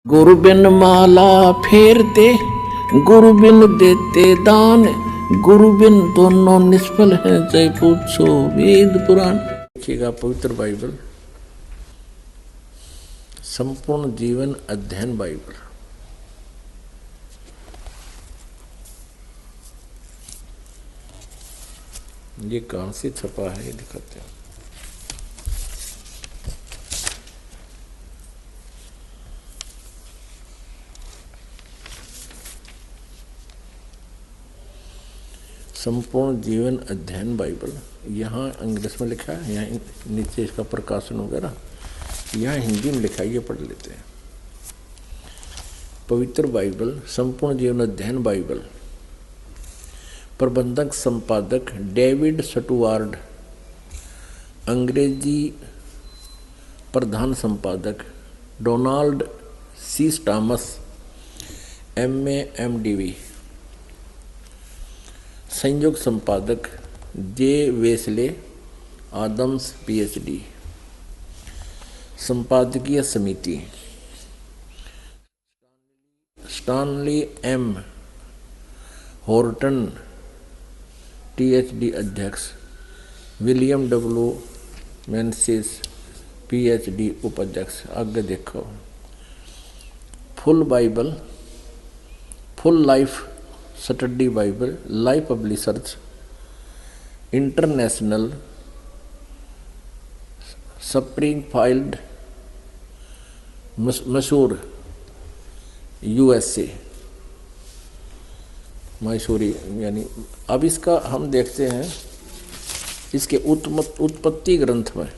गुरु बिन माला फेरते, गुरु बिन देते दान, गुरु बिन दोनों निष्फल हैं, जय पूछो वेद पुराण। देखिएगा पवित्र बाइबल, संपूर्ण जीवन अध्ययन बाइबल। ये कहाँ से छपा है ये दिखाते हैं। संपूर्ण जीवन अध्ययन बाइबल, यहाँ अंग्रेजी में लिखा है, यहाँ नीचे इसका प्रकाशन वगैरह, यहाँ हिंदी में लिखा है, ये पढ़ लेते हैं। पवित्र बाइबल, संपूर्ण जीवन अध्ययन बाइबल, प्रबंधक संपादक डेविड स्टुअर्ट, अंग्रेजी प्रधान संपादक Donald C Thomas, MA MDV, संयुक्त संपादक जे वेस्ले आदम्स PhD, संपादकीय समिति स्टानली M हॉर्टन THD अध्यक्ष, विलियम W मेंसिस PhD उपाध्यक्ष। आगे देखो, full Bible, full life study Bible, life publishers international, Springfield मसूर USA, मैसूरी यानी। अब इसका हम देखते हैं इसके उत्पत्ति ग्रंथ में।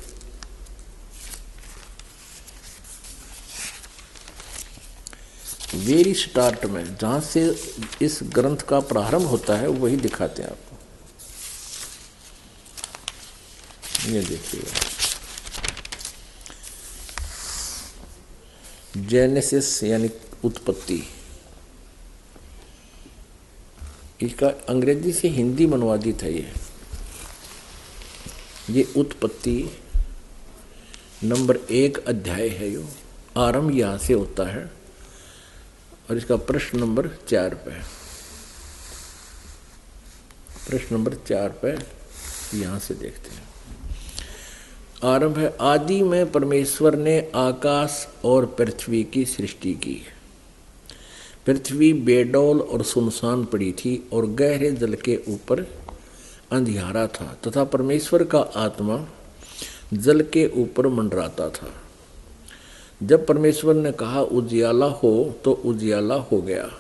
वेरी स्टार्ट में जहाँ से इस ग्रंथ का प्रारंभ होता है वही दिखाते हैं आपको। ये देखिएगा, जेनेसिस यानी उत्पत्ति। इसका अंग्रेजी से हिंदी में अनुवादित है ये उत्पत्ति नंबर 1 अध्याय है। यो आरंभ यहाँ से होता है और इसका प्रश्न नंबर 4 पे, प्रश्न नंबर 4 पे यहाँ से देखते हैं। आरंभ है, आदि में परमेश्वर ने आकाश और पृथ्वी की सृष्टि की। पृथ्वी बेडौल और सुनसान पड़ी थी और गहरे जल के ऊपर अंधियारा था, तथा परमेश्वर का आत्मा जल के ऊपर मंडराता था। जब परमेश्वर ने कहा उजियाला हो, तो उजियाला हो गया।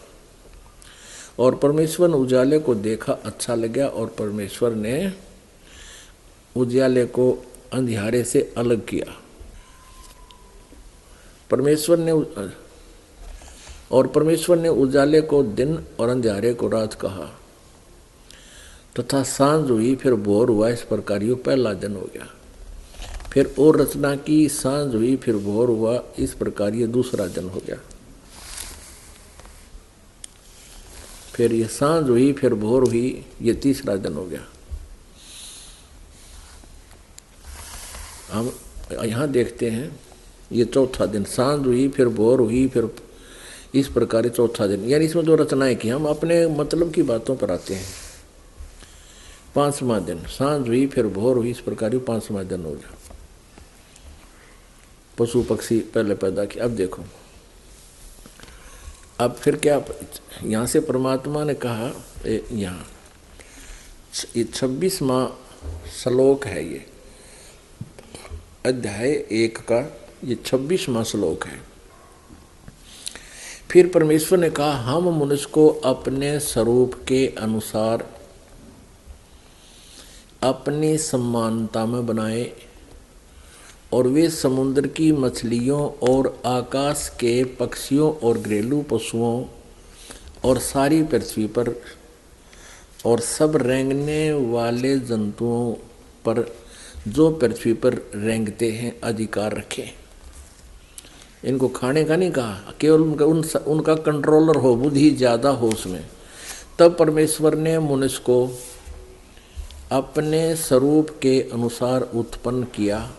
और परमेश्वर ने उजाले को देखा, अच्छा लगा, और परमेश्वर ने उजियाले को अंधियारे से अलग किया। परमेश्वर ने उजाले को दिन और अंधियारे को रात कहा, तथा सांझ हुई, फिर भोर हुआ। इस प्रकार यो पहला दिन हो गया। फिर और रचना की, सांझ हुई, फिर भोर हुआ। इस प्रकार ये दूसरा दिन हो गया। फिर ये सांझ हुई, फिर भोर हुई, ये तीसरा दिन हो गया। हम यहाँ देखते हैं ये चौथा दिन, सांझ हुई, फिर भोर हुई, फिर इस प्रकार चौथा दिन। यानी इसमें जो रचनाएं की, हम अपने मतलब की बातों पर आते हैं। 5वां दिन, सांझ हुई, फिर भोर हुई, इस प्रकार 5वां दिन हो गया। पशु पक्षी पहले पैदा किए। अब देखो, अब फिर क्या, यहाँ से परमात्मा ने कहा, यहाँ 26वां श्लोक है, ये अध्याय 1 का ये 26वां श्लोक है। फिर परमेश्वर ने कहा, हम मनुष्य को अपने स्वरूप के अनुसार अपनी समानता में बनाए, और वे समुद्र की मछलियों और आकाश के पक्षियों और घरेलू पशुओं और सारी पृथ्वी पर और सब रेंगने वाले जंतुओं पर जो पृथ्वी पर रेंगते हैं अधिकार रखें। इनको खाने का नहीं कहा, केवल उनका कंट्रोलर हो, बुद्धि ज़्यादा हो उसमें। तब परमेश्वर ने मनुष्य को अपने स्वरूप के अनुसार उत्पन्न किया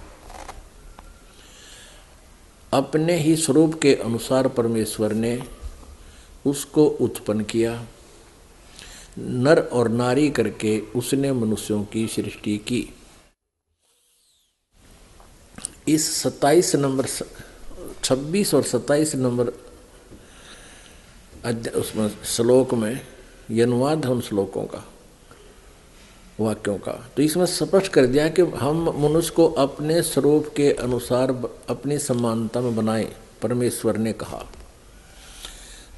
अपने ही स्वरूप के अनुसार परमेश्वर ने उसको उत्पन्न किया। नर और नारी करके उसने मनुष्यों की सृष्टि की। इस 27 नंबर 26 और 27 नंबर उसमें श्लोक में ये अनुवाद है उन श्लोकों का, वाक्यों का। तो इसमें स्पष्ट कर दिया कि हम मनुष्य को अपने स्वरूप के अनुसार अपनी समानता में बनाए, परमेश्वर ने कहा।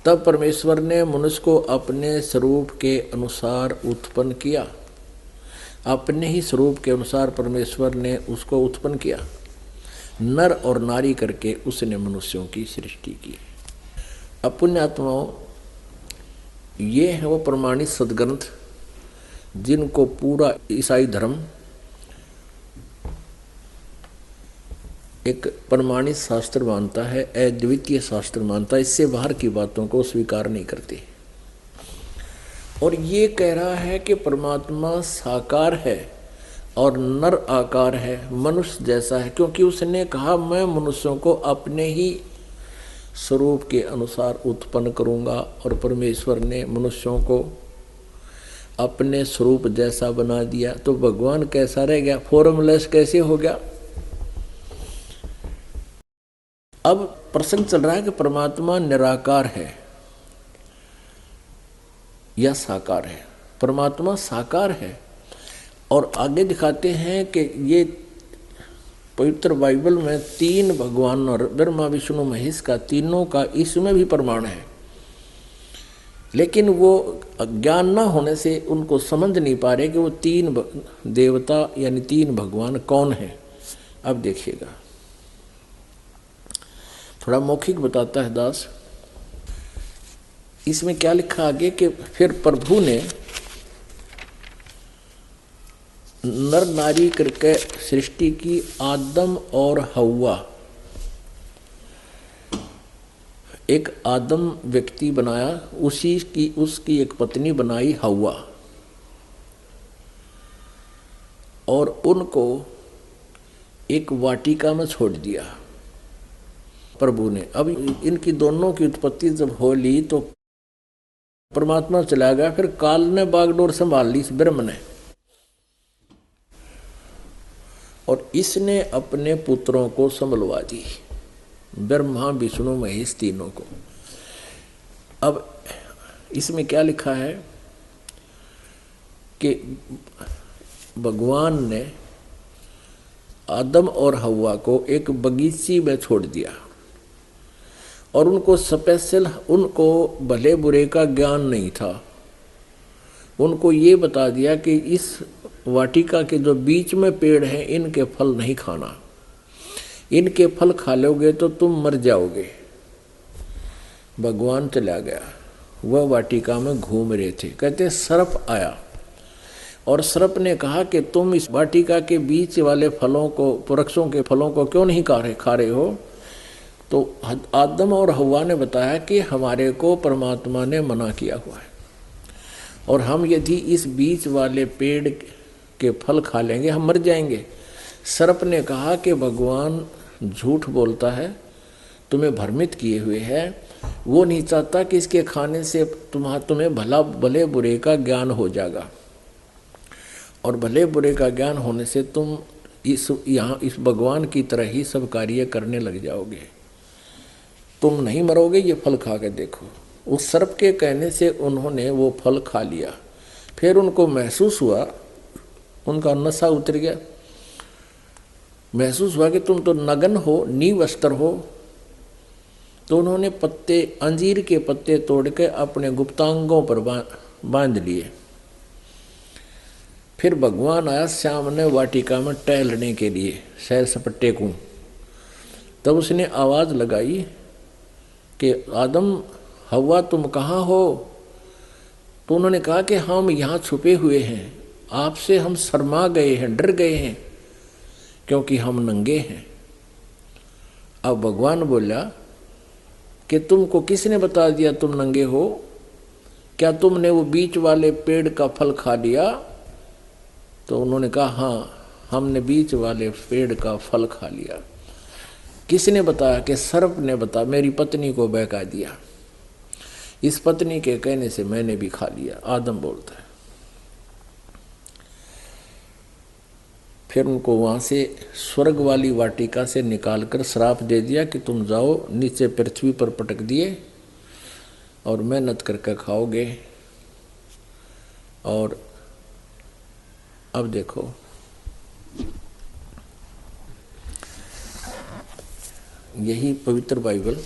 तब परमेश्वर ने मनुष्य को अपने स्वरूप के अनुसार उत्पन्न किया। अपने ही स्वरूप के अनुसार परमेश्वर ने उसको उत्पन्न किया। नर और नारी करके उसने मनुष्यों की सृष्टि की। अब पुण्यात्माओं, ये है वो प्रमाणित सद्ग्रंथ जिनको पूरा ईसाई धर्म एक प्रमाणित शास्त्र मानता है, अद्वितीय शास्त्र मानता है। इससे बाहर की बातों को स्वीकार नहीं करते। और ये कह रहा है कि परमात्मा साकार है और नर आकार है, मनुष्य जैसा है, क्योंकि उसने कहा मैं मनुष्यों को अपने ही स्वरूप के अनुसार उत्पन्न करूंगा। और परमेश्वर ने मनुष्यों को अपने स्वरूप जैसा बना दिया। तो भगवान कैसा रह गया, फॉर्मलेस कैसे हो गया। अब प्रसंग चल रहा है कि परमात्मा निराकार है या साकार है। परमात्मा साकार है और आगे दिखाते हैं कि ये पवित्र बाइबल में 3 भगवान और ब्रह्मा विष्णु महेश का, तीनों का इसमें भी प्रमाण है। लेकिन वो ज्ञान ना होने से उनको समझ नहीं पा रहे कि वो 3 देवता यानी 3 भगवान कौन है। अब देखिएगा, थोड़ा मौखिक बताता है दास। इसमें क्या लिखा आगे कि फिर प्रभु ने नर नारी करके सृष्टि की, आदम और हव्वा। एक आदम व्यक्ति बनाया, उसकी एक पत्नी बनाई हव्वा, और उनको एक वाटिका में छोड़ दिया प्रभु ने। अब इनकी दोनों की उत्पत्ति जब हो ली तो परमात्मा चला गया, फिर काल ने बागडोर संभाल ली इस ब्रह्म ने, और इसने अपने पुत्रों को संभलवा दी, ब्रह्मा विष्णु महेश तीनों को। अब इसमें क्या लिखा है कि भगवान ने आदम और हव्वा को एक बगीची में छोड़ दिया और उनको स्पेशल, उनको भले बुरे का ज्ञान नहीं था। उनको ये बता दिया कि इस वाटिका के जो बीच में पेड़ हैं इनके फल नहीं खाना, इनके फल खा लोगे तो तुम मर जाओगे। भगवान चला गया, वह वाटिका में घूम रहे थे, कहते सर्प आया और सर्प ने कहा कि तुम इस वाटिका के बीच वाले फलों को, वृक्षों के फलों को क्यों नहीं खा रहे हो। तो आदम और हव्वा ने बताया कि हमारे को परमात्मा ने मना किया हुआ है और हम यदि इस बीच वाले पेड़ के फल खा लेंगे हम मर जाएंगे। सर्प ने कहा कि भगवान झूठ बोलता है, तुम्हें भ्रमित किए हुए है, वो नहीं चाहता कि इसके खाने से तुम्हें भले बुरे का ज्ञान हो जाएगा, और भले बुरे का ज्ञान होने से तुम इस भगवान की तरह ही सब कार्य करने लग जाओगे, तुम नहीं मरोगे, ये फल खा के देखो। उस सर्प के कहने से उन्होंने वो फल खा लिया। फिर उनको महसूस हुआ, उनका नशा उतर गया, महसूस हुआ कि तुम तो नग्न हो, निवस्त्र हो। तो उन्होंने पत्ते, अंजीर के पत्ते तोड़ के अपने गुप्तांगों पर बांध लिए। फिर भगवान आया सामने वाटिका में टहलने के लिए, सैर सपट्टे को। तब उसने आवाज़ लगाई कि आदम हव्वा तुम कहाँ हो। तो उन्होंने कहा कि हम यहाँ छुपे हुए हैं, आपसे हम शर्मा गए हैं, डर गए हैं, क्योंकि हम नंगे हैं। अब भगवान बोला कि तुमको किसने बता दिया तुम नंगे हो, क्या तुमने वो बीच वाले पेड़ का फल खा लिया। तो उन्होंने कहा हाँ, हमने बीच वाले पेड़ का फल खा लिया। किसने बताया? कि सर्प ने बताया, मेरी पत्नी को बहका दिया। इस पत्नी के कहने से मैंने भी खा लिया, आदम बोलता है। फिर उनको वहां से स्वर्ग वाली वाटिका से निकालकर श्राप दे दिया कि तुम जाओ, नीचे पृथ्वी पर पटक दिए और मेहनत करके खाओगे। और अब देखो, यही पवित्र बाइबल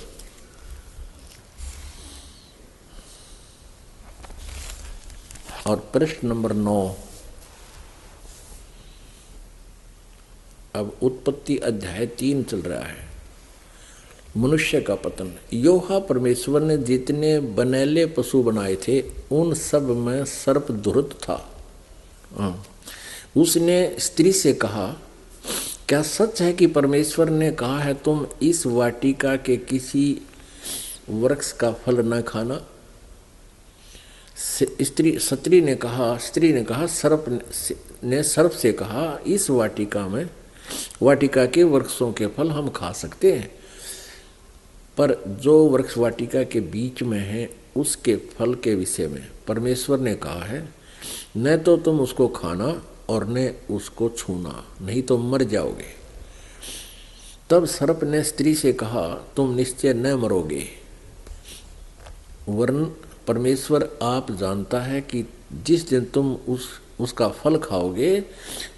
और पृष्ठ नंबर 9, अब उत्पत्ति अध्याय 3 चल रहा है। मनुष्य का पतन। योहा परमेश्वर ने जितने बनेले पशु बनाए थे उन सब में सर्प धुरत था। उसने स्त्री से कहा, क्या सच है कि परमेश्वर ने कहा है तुम इस वाटिका के किसी वृक्ष का फल न खाना? स्त्री ने कहा सर्प ने सर्प से कहा, इस वाटिका के वृक्षों के फल हम खा सकते हैं, पर जो वृक्ष वाटिका के बीच में है उसके फल के विषय में परमेश्वर ने कहा है, न तो तुम उसको खाना और न उसको छूना, नहीं तो मर जाओगे। तब सर्प ने स्त्री से कहा, तुम निश्चय न मरोगे, वरन परमेश्वर आप जानता है कि जिस दिन तुम उसका फल खाओगे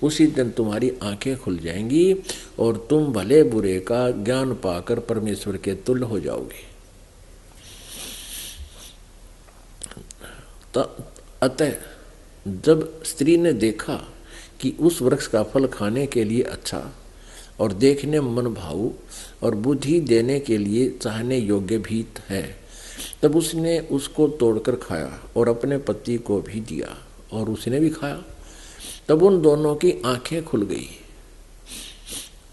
उसी दिन तुम्हारी आंखें खुल जाएंगी और तुम भले बुरे का ज्ञान पाकर परमेश्वर के तुल्य हो जाओगे। अतः जब स्त्री ने देखा कि उस वृक्ष का फल खाने के लिए अच्छा और देखने मन भाऊ और बुद्धि देने के लिए चाहने योग्य भी है, तब उसने उसको तोड़कर खाया और अपने पति को भी दिया और उसने भी खाया। तब उन दोनों की आंखें खुल गई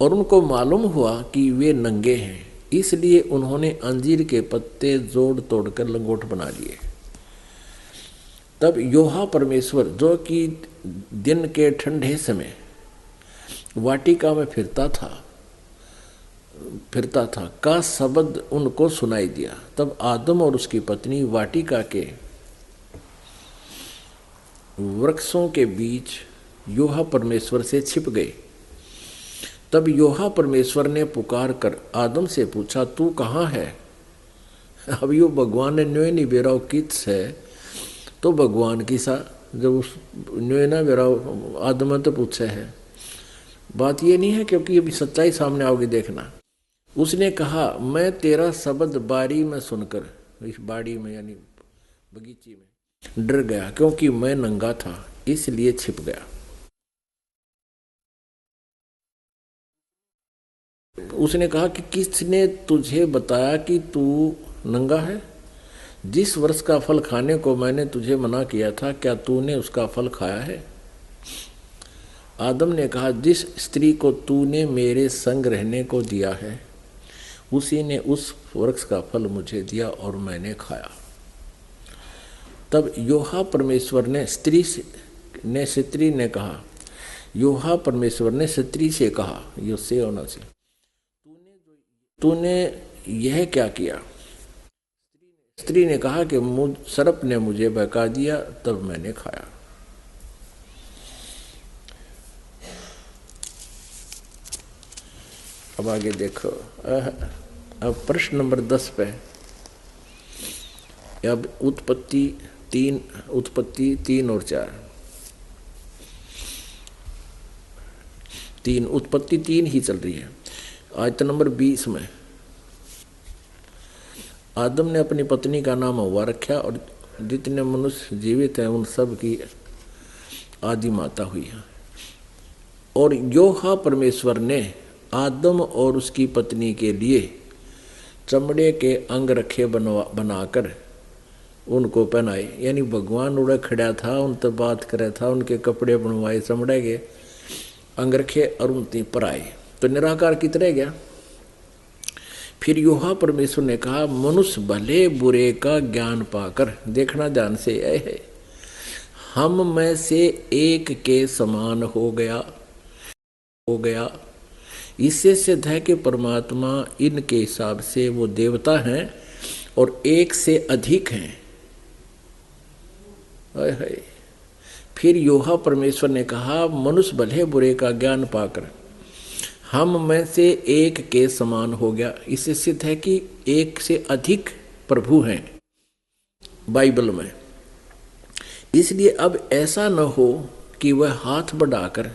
और उनको मालूम हुआ कि वे नंगे हैं, इसलिए उन्होंने अंजीर के पत्ते जोड़ तोड़कर लंगोट बना लिए। तब योहा परमेश्वर, जो कि दिन के ठंडे समय वाटिका में फिरता था का शब्द उनको सुनाई दिया। तब आदम और उसकी पत्नी वाटिका के वृक्षों के बीच योहा परमेश्वर से छिप गए। तब योहा परमेश्वर ने पुकार कर आदम से पूछा, तू कहाँ है? अब यो भगवान ने न्योय नहीं बेराव किस है, तो भगवान की सा जब उस न्योय ना बेराव आदम तो पूछे है। बात ये नहीं है, क्योंकि अभी सच्चाई सामने आओगी देखना। उसने कहा, मैं तेरा शब्द बारी में सुनकर, इस बाड़ी में यानी बगीचे में, डर गया, क्योंकि मैं नंगा था इसलिए छिप गया। उसने कहा कि किसने तुझे बताया कि तू नंगा है? जिस वृक्ष का फल खाने को मैंने तुझे मना किया था, क्या तूने उसका फल खाया है? आदम ने कहा, जिस स्त्री को तूने मेरे संग रहने को दिया है उसी ने उस वृक्ष का फल मुझे दिया और मैंने खाया। तब योहा परमेश्वर ने स्त्री से कहा, यो से होना चाहिए, तूने यह क्या किया? स्त्री ने कहा कि सर्प ने मुझे बहका दिया, तब मैंने खाया। अब आगे देखो, अब प्रश्न नंबर 10 पे, अब उत्पत्ति 3 और 4, उत्पत्ति 3 ही चल रही है। आयत नंबर 20 में आदम ने अपनी पत्नी का नाम हव्वा रखा और जितने मनुष्य जीवित हैं उन सब की आदि माता हुई है। और योहा परमेश्वर ने आदम और उसकी पत्नी के लिए चमड़े के अंग रखे बनाकर उनको पहनाए, यानी भगवान उड़ा खड़ा था, उनसे बात करे था, उनके कपड़े बनवाए, चमड़े के अंग रखे और उनती पर आए, तो निराकार की तरह गया। फिर योहा परमेश्वर ने कहा, मनुष्य भले बुरे का ज्ञान पाकर, देखना ध्यान से, है हम में से एक के समान हो गया इससे सिद्ध है कि परमात्मा इनके हिसाब से वो देवता हैं और एक से अधिक हैं। हाय हाय। फिर योहा परमेश्वर ने कहा, मनुष्य भले बुरे का ज्ञान पाकर हम में से एक के समान हो गया। इससे सिद्ध है कि एक से अधिक प्रभु हैं बाइबल में। इसलिए अब ऐसा न हो कि वह हाथ बढ़ाकर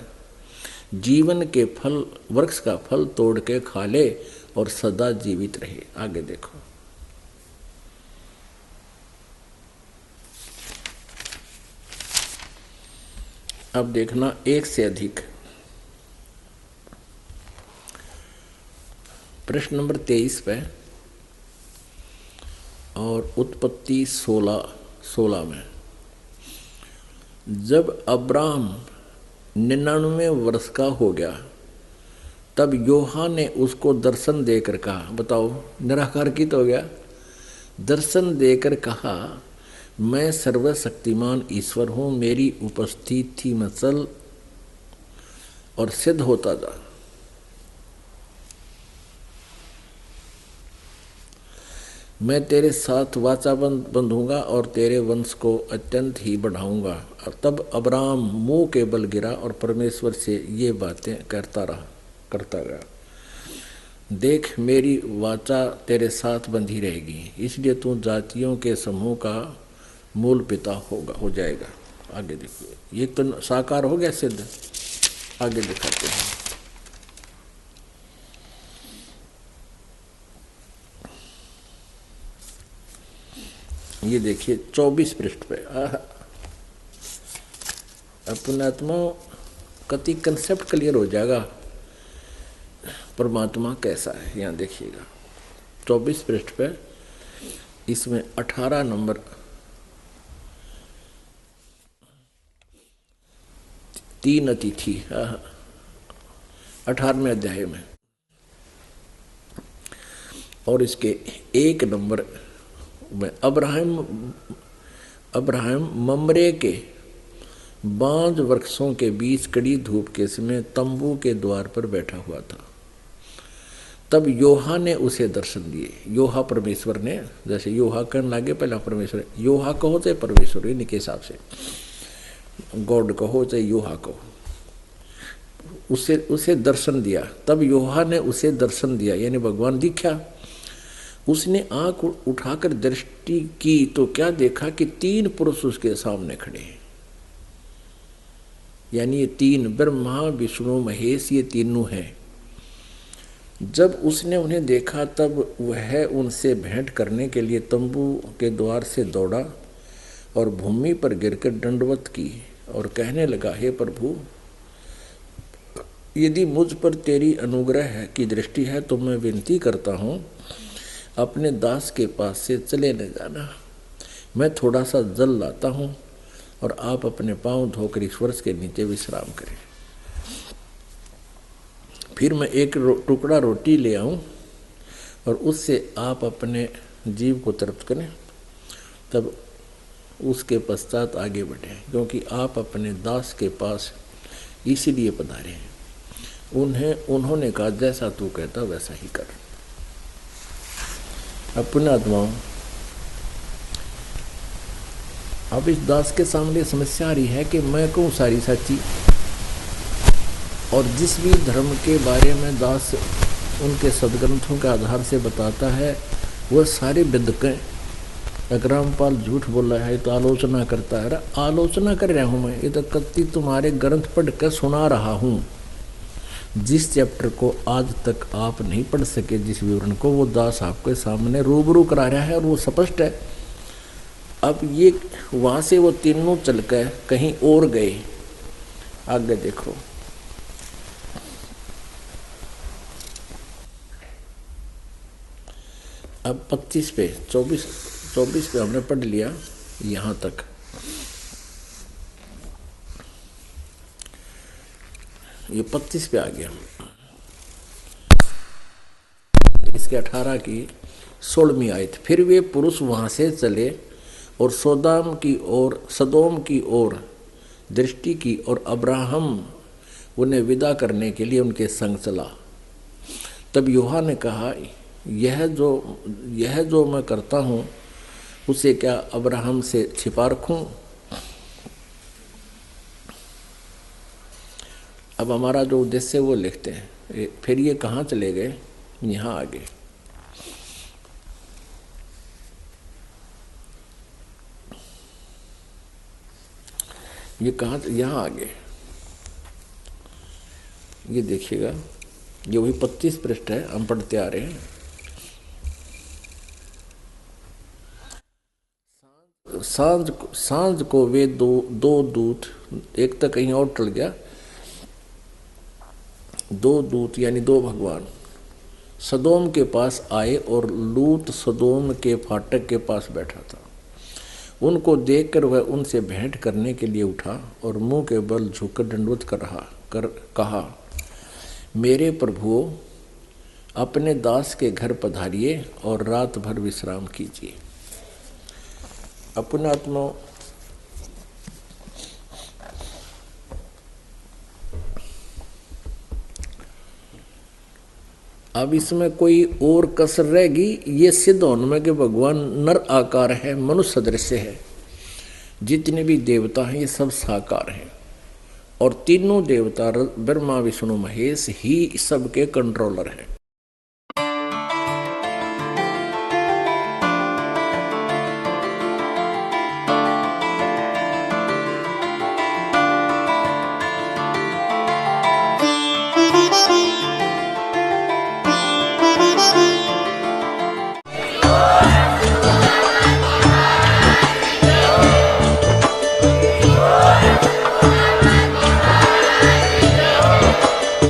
जीवन के फल, वृक्ष का फल तोड़ के खा ले और सदा जीवित रहे। आगे देखो, अब देखना एक से अधिक। प्रश्न नंबर 23 पे और उत्पत्ति 16 में, जब अब्राम 99 वर्ष का हो गया तब योहा ने उसको दर्शन देकर कहा, बताओ निराकार की तो हो गया, दर्शन देकर कहा, मैं सर्वशक्तिमान ईश्वर हूँ, मेरी उपस्थिति में चल और सिद्ध होता जा। मैं तेरे साथ वाचा बंधूंगा और तेरे वंश को अत्यंत ही बढ़ाऊंगा। और तब अब्राम मुंह के बल गिरा और परमेश्वर से ये बातें करता गया, देख मेरी वाचा तेरे साथ बंधी रहेगी, इसलिए तू जातियों के समूह का मूल पिता हो जाएगा। आगे देखो, ये तो साकार हो गया, सिद्ध। आगे दिखाते हैं, ये देखिए 24 पृष्ठ पे। अपने आत्मा कति कंसेप्ट क्लियर हो जाएगा, परमात्मा कैसा है। यहाँ देखिएगा 24 पृष्ठ पे, इसमें 18 नंबर 3 अतिथि 18वें अध्याय में, और इसके 1 नंबर में अब्राहम ममरे के बांज वृक्षों के बीच कड़ी धूप के समय तंबू के द्वार पर बैठा हुआ था। तब योहा ने उसे दर्शन दिए। योहा परमेश्वर ने, जैसे योहा कहने लगे पहला परमेश्वर, योहा कहो चाहे परमेश्वर, इनके हिसाब से गॉड कहो चाहे योहा कहो, उसे दर्शन दिया। तब योहा ने उसे दर्शन दिया, यानी भगवान दिखा। उसने आंख उठाकर दृष्टि की तो क्या देखा कि 3 पुरुष उसके सामने खड़े हैं, यानी ये 3 ब्रह्मा विष्णु महेश, ये तीनों हैं। जब उसने उन्हें देखा तब वह उनसे भेंट करने के लिए तंबू के द्वार से दौड़ा और भूमि पर गिरकर दंडवत की और कहने लगा, हे प्रभु, यदि मुझ पर तेरी अनुग्रह की दृष्टि है तो मैं विनती करता हूँ, अपने दास के पास से चले न जाना। मैं थोड़ा सा जल लाता हूँ और आप अपने पांव धोकर इस वृक्ष के नीचे विश्राम करें। फिर मैं एक टुकड़ा रोटी ले आऊँ और उससे आप अपने जीव को तृप्त करें, तब उसके पश्चात आगे बढ़ें, क्योंकि आप अपने दास के पास इसीलिए पधारे हैं। उन्होंने कहा, जैसा तू कहता वैसा ही कर। अपने आत्माओं, अब इस दास के सामने समस्या आ रही है कि मैं कहूँ सारी सच्ची, और जिस भी धर्म के बारे में दास उनके सदग्रंथों के आधार से बताता है वह सारे बिदकें। अगर रामपाल झूठ बोल रहा है तो आलोचना करता है। आलोचना कर रहा हूँ मैं, ये तो कत्ती तुम्हारे ग्रंथ पढ़ कर सुना रहा हूँ। जिस चैप्टर को आज तक आप नहीं पढ़ सके, जिस विवरण को, वो दास आपके सामने रूबरू करा रहा है और वो स्पष्ट है। अब ये वहाँ से वो तीनों चल कर कहीं और गए। आगे देखो, अब 25 पे 24 पे हमने पढ़ लिया यहाँ तक। ये 25 पे आ गया। इसके 18 की 16वीं आयत। फिर वे पुरुष वहाँ से चले और सदोम की ओर दृष्टि की, और अब्राहम उन्हें विदा करने के लिए उनके संग चला। तब यूहा ने कहा, यह जो मैं करता हूँ उसे क्या अब्राहम से छिपा रखूं? अब हमारा जो उद्देश्य है वो लिखते हैं। फिर ये कहाँ चले गए? यहाँ आगे ये कहाँ, यहाँ आगे ये देखिएगा, ये वही 25 पृष्ठ है, हम पढ़ते आ रहे हैं। सांझ को वे दो दूत, एक तो कहीं और टल गया, दो दूत यानी दो भगवान सदोम के पास आए और लूत सदोम के फाटक के पास बैठा था। उनको देखकर वह उनसे भेंट करने के लिए उठा और मुंह के बल झुककर दंडवत कहा, मेरे प्रभुओं, अपने दास के घर पधारिए और रात भर विश्राम कीजिए। अपने आत्मा अब इसमें कोई और कसर रहेगी? ये सिद्ध होने में कि भगवान नर आकार है, मनुष्य सदृश है। जितने भी देवता हैं ये सब साकार हैं और तीनों देवता ब्रह्मा विष्णु महेश ही सबके कंट्रोलर हैं।